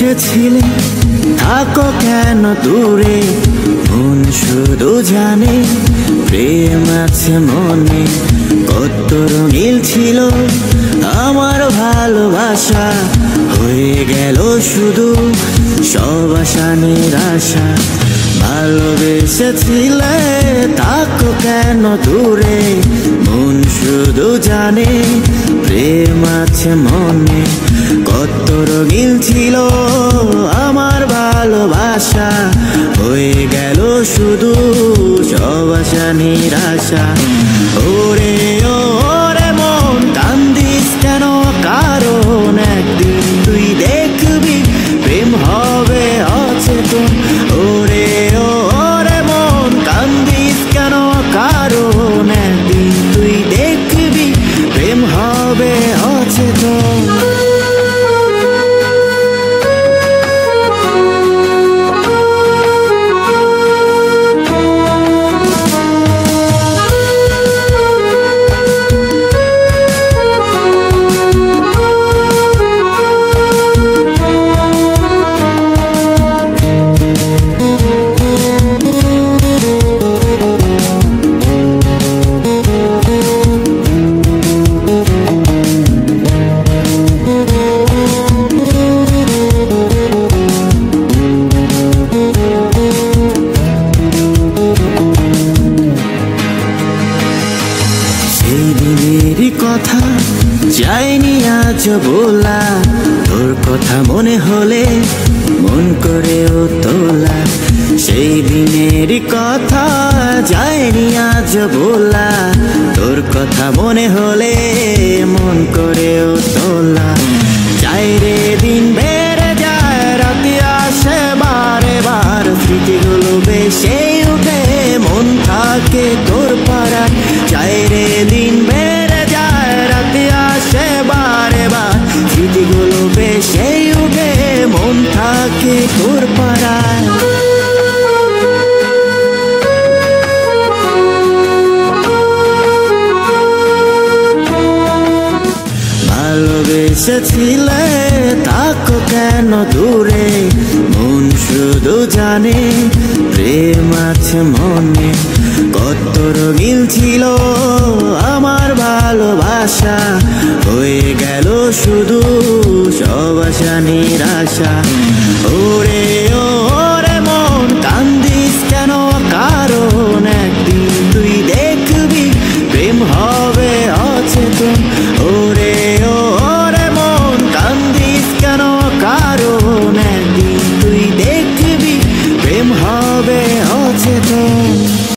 ভালোবেসেছিলে থাকো কেন দূরে, মন শুধু জানে প্রেম আছে মনে। কত রঙিল ছিল আমার ভালোবাসা, হয়ে গেল শুধু সব আশা নিরাশা। ভালোবেসেছিলে থাকো কেন দূরে, মন শুধু জানে প্রেম আছে মনে। কত রঙিল ছিল আমার ভালোবাসা, হয়ে গেল শুধু সব আশা নিরাশা। ওরে ওরে মন কান্দিস কেন, কারণ একদিন তুই দেখবি প্রেম হবে অচেতন। ওরে ওরে মন কান্দিস কেন, কারণ একদিন তুই দেখবি প্রেম হবে অচেতন। কথা যায়নি আজ বলা, তোর কথা মনে হলে মন করেও তোলা। সেই দিনের কথা যায়নি আজ বলা, তোর কথা মনে হলে মন করেও তোলা। চাইরে দিন বেড়ে যায় রাতে আসে বারে বার, স্মৃতিগুলো বেশে উঠে মন থাকে তোর পাড়ায়। চাইরে দিন বেড়ে যায় রাতে আসে বারে বার, স্মৃতিগুলো বেশে উঠে মন থাকে তোর পাড়ায়। ভালোবেসেছিলে থাকো কেন দূরে, মন শুধু জানে প্রেম আছে মনে। কত রঙিল ছিল আমার ভালোবাসা, হয়ে গেল শুধু সব আশা নিরাশা।